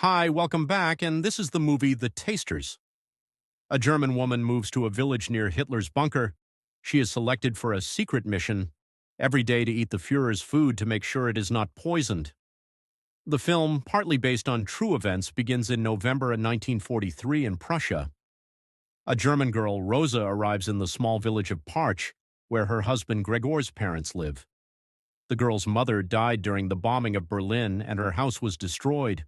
Hi, welcome back, and this is the movie The Tasters. A German woman moves to a village near Hitler's bunker. She is selected for a secret mission every day to eat the Führer's food to make sure it is not poisoned. The film, partly based on true events, begins in November of 1943 in Prussia. A German girl, Rosa, arrives in the small village of Parch, where her husband Gregor's parents live. The girl's mother died during the bombing of Berlin, and her house was destroyed.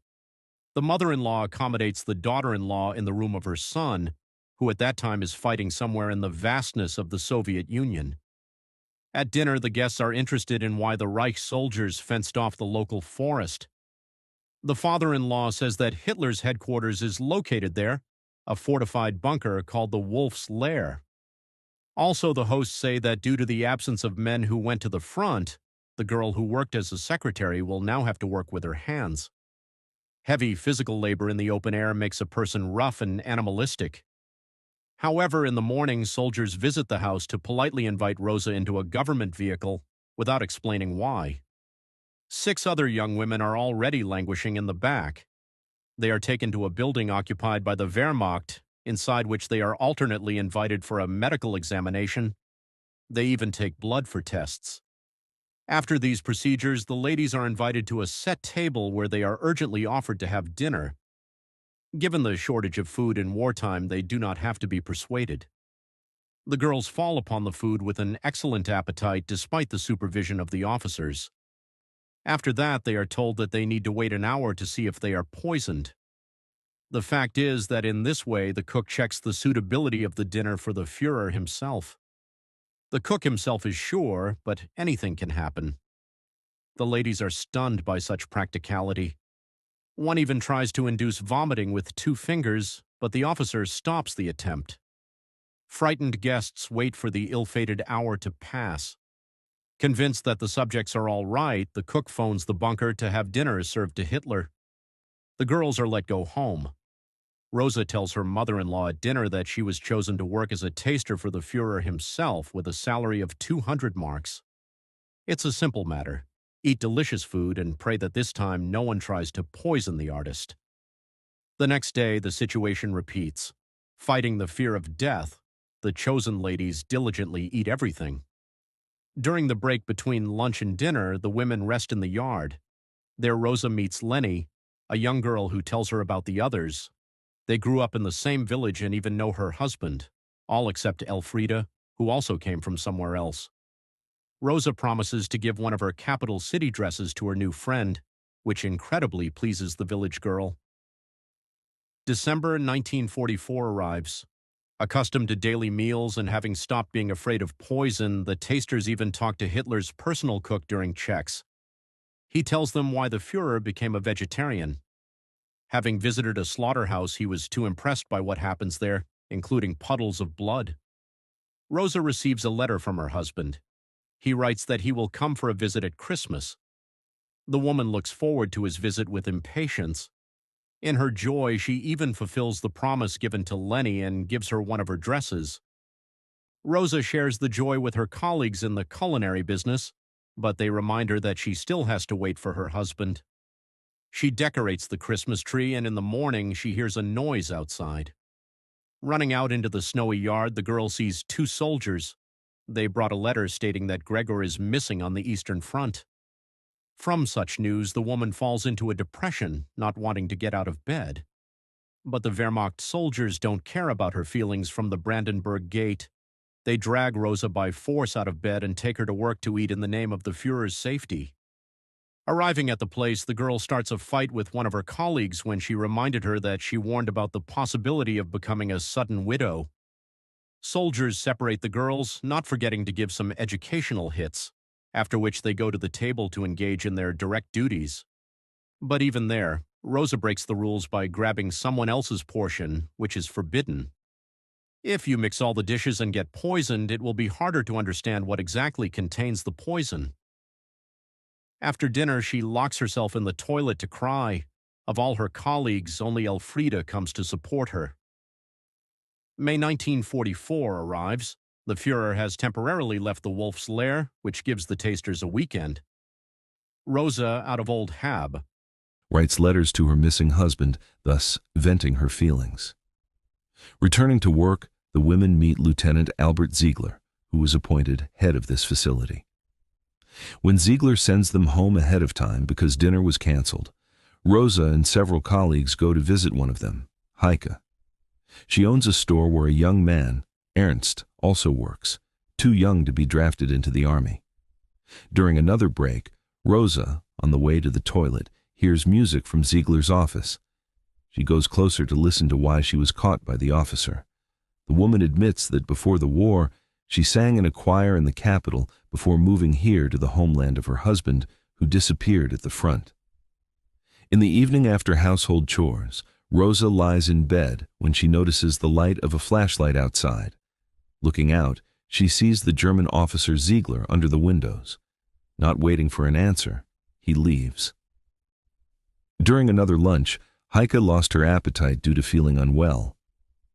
The mother-in-law accommodates the daughter-in-law in the room of her son, who at that time is fighting somewhere in the vastness of the Soviet Union. At dinner, the guests are interested in why the Reich soldiers fenced off the local forest. The father-in-law says that Hitler's headquarters is located there, a fortified bunker called the Wolf's Lair. Also, the hosts say that due to the absence of men who went to the front, the girl who worked as a secretary will now have to work with her hands. Heavy physical labor in the open air makes a person rough and animalistic. However, in the morning, soldiers visit the house to politely invite Rosa into a government vehicle without explaining why. 6 other young women are already languishing in the back. They are taken to a building occupied by the Wehrmacht, inside which they are alternately invited for a medical examination. They even take blood for tests. After these procedures, the ladies are invited to a set table where they are urgently offered to have dinner. Given the shortage of food in wartime, they do not have to be persuaded. The girls fall upon the food with an excellent appetite despite the supervision of the officers. After that, they are told that they need to wait an hour to see if they are poisoned. The fact is that in this way, the cook checks the suitability of the dinner for the Führer himself. The cook himself is sure, but anything can happen. The ladies are stunned by such practicality. One even tries to induce vomiting with 2 fingers, but the officer stops the attempt. Frightened guests wait for the ill-fated hour to pass. Convinced that the subjects are all right, the cook phones the bunker to have dinner served to Hitler. The girls are let go home. Rosa tells her mother-in-law at dinner that she was chosen to work as a taster for the Führer himself with a salary of 200 marks. It's a simple matter. Eat delicious food and pray that this time no one tries to poison the artist. The next day, the situation repeats. Fighting the fear of death, the chosen ladies diligently eat everything. During the break between lunch and dinner, the women rest in the yard. There Rosa meets Leni, a young girl who tells her about the others. They grew up in the same village and even know her husband, all except Elfriede, who also came from somewhere else. Rosa promises to give one of her capital city dresses to her new friend, which incredibly pleases the village girl. December 1944 arrives. Accustomed to daily meals and having stopped being afraid of poison, the tasters even talk to Hitler's personal cook during checks. He tells them why the Führer became a vegetarian. Having visited a slaughterhouse, he was too impressed by what happens there, including puddles of blood. Rosa receives a letter from her husband. He writes that he will come for a visit at Christmas. The woman looks forward to his visit with impatience. In her joy, she even fulfills the promise given to Leni and gives her one of her dresses. Rosa shares the joy with her colleagues in the culinary business, but they remind her that she still has to wait for her husband. She decorates the Christmas tree, and in the morning she hears a noise outside. Running out into the snowy yard, the girl sees 2 soldiers. They brought a letter stating that Gregor is missing on the Eastern Front. From such news, the woman falls into a depression, not wanting to get out of bed. But the Wehrmacht soldiers don't care about her feelings from the Brandenburg Gate. They drag Rosa by force out of bed and take her to work to eat in the name of the Führer's safety. Arriving at the place, the girl starts a fight with one of her colleagues when she reminded her that she warned about the possibility of becoming a sudden widow. Soldiers separate the girls, not forgetting to give some educational hits, after which they go to the table to engage in their direct duties. But even there, Rosa breaks the rules by grabbing someone else's portion, which is forbidden. If you mix all the dishes and get poisoned, it will be harder to understand what exactly contains the poison. After dinner, she locks herself in the toilet to cry. Of all her colleagues, only Elfriede comes to support her. May 1944 arrives. The Führer has temporarily left the Wolf's Lair, which gives the tasters a weekend. Rosa, out of old hab, writes letters to her missing husband, thus venting her feelings. Returning to work, the women meet Lieutenant Albert Ziegler, who was appointed head of this facility. When Ziegler sends them home ahead of time because dinner was canceled, Rosa and several colleagues go to visit one of them, Heike. She owns a store where a young man, Ernst, also works, too young to be drafted into the army. During another break, Rosa, on the way to the toilet, hears music from Ziegler's office. She goes closer to listen to why she was caught by the officer. The woman admits that before the war, she sang in a choir in the capital before moving here to the homeland of her husband, who disappeared at the front. In the evening after household chores, Rosa lies in bed when she notices the light of a flashlight outside. Looking out, she sees the German officer Ziegler under the windows. Not waiting for an answer, he leaves. During another lunch, Heike lost her appetite due to feeling unwell.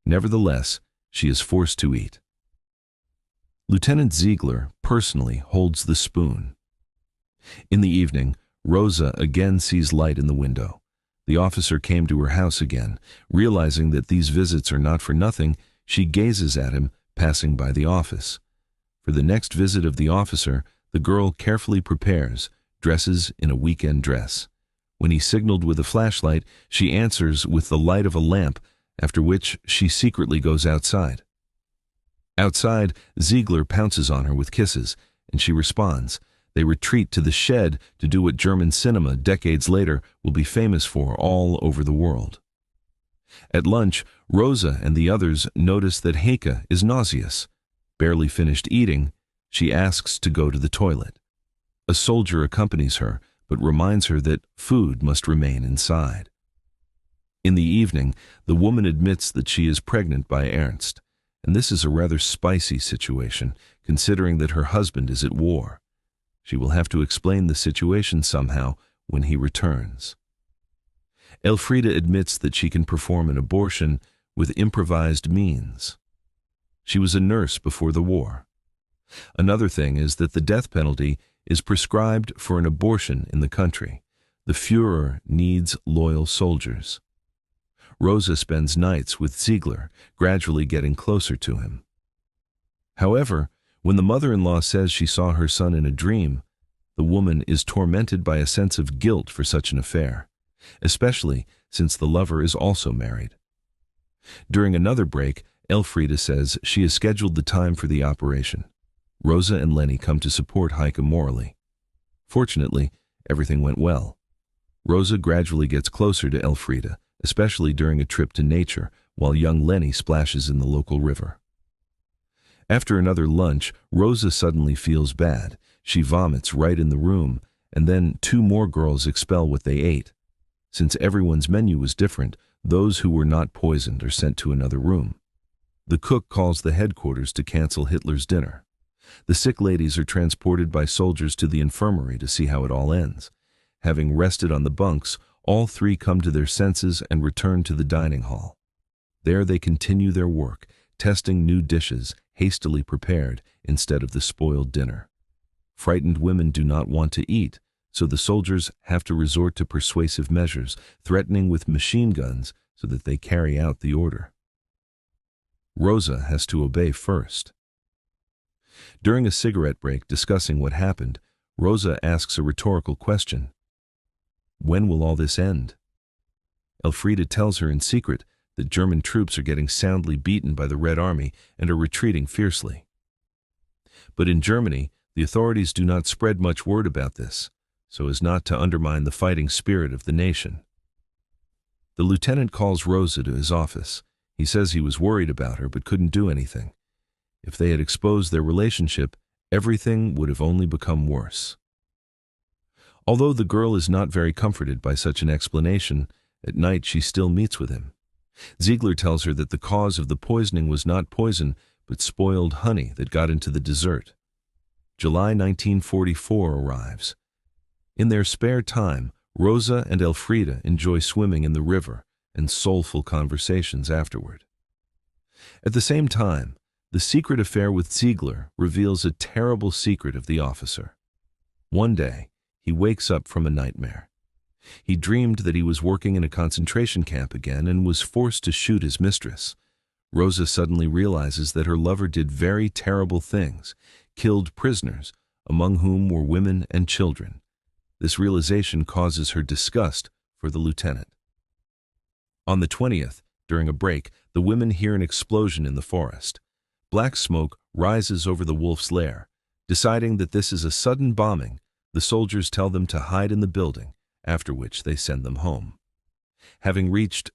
Nevertheless, she is forced to eat. Lieutenant Ziegler personally holds the spoon. In the evening, Rosa again sees light in the window. The officer came to her house again. Realizing that these visits are not for nothing, she gazes at him, passing by the office. For the next visit of the officer, the girl carefully prepares, dresses in a weekend dress. When he signaled with a flashlight, she answers with the light of a lamp, after which she secretly goes outside. Outside, Ziegler pounces on her with kisses, and she responds. They retreat to the shed to do what German cinema decades later will be famous for all over the world. At lunch, Rosa and the others notice that Heike is nauseous. Barely finished eating, she asks to go to the toilet. A soldier accompanies her, but reminds her that food must remain inside. In the evening, the woman admits that she is pregnant by Ernst, and this is a rather spicy situation, considering that her husband is at war. She will have to explain the situation somehow when he returns. Elfriede admits that she can perform an abortion with improvised means. She was a nurse before the war. Another thing is that the death penalty is prescribed for an abortion in the country. The Führer needs loyal soldiers. Rosa spends nights with Ziegler, gradually getting closer to him. However, when the mother-in-law says she saw her son in a dream, the woman is tormented by a sense of guilt for such an affair, especially since the lover is also married. During another break, Elfriede says she has scheduled the time for the operation. Rosa and Lenny come to support Heike morally. Fortunately, everything went well. Rosa gradually gets closer to Elfriede, especially during a trip to nature, while young Lenny splashes in the local river. After another lunch, Rosa suddenly feels bad. She vomits right in the room, and then 2 more girls expel what they ate. Since everyone's menu was different, those who were not poisoned are sent to another room. The cook calls the headquarters to cancel Hitler's dinner. The sick ladies are transported by soldiers to the infirmary to see how it all ends. Having rested on the bunks, all 3 come to their senses and return to the dining hall. There they continue their work, testing new dishes, hastily prepared, instead of the spoiled dinner. Frightened women do not want to eat, so the soldiers have to resort to persuasive measures, threatening with machine guns so that they carry out the order. Rosa has to obey first. During a cigarette break discussing what happened, Rosa asks a rhetorical question. When will all this end? Elfriede tells her in secret that German troops are getting soundly beaten by the Red Army and are retreating fiercely. But in Germany, the authorities do not spread much word about this, so as not to undermine the fighting spirit of the nation. The lieutenant calls Rosa to his office. He says he was worried about her but couldn't do anything. If they had exposed their relationship, everything would have only become worse. Although the girl is not very comforted by such an explanation, at night she still meets with him. Ziegler tells her that the cause of the poisoning was not poison, but spoiled honey that got into the dessert. July 1944 arrives. In their spare time, Rosa and Elfriede enjoy swimming in the river and soulful conversations afterward. At the same time, the secret affair with Ziegler reveals a terrible secret of the officer. One day, he wakes up from a nightmare. He dreamed that he was working in a concentration camp again and was forced to shoot his mistress. Rosa suddenly realizes that her lover did very terrible things, killed prisoners, among whom were women and children. This realization causes her disgust for the lieutenant. On the 20th, during a break, the women hear an explosion in the forest. Black smoke rises over the wolf's lair. Deciding that this is a sudden bombing, the soldiers tell them to hide in the building, after which they send them home. Having reached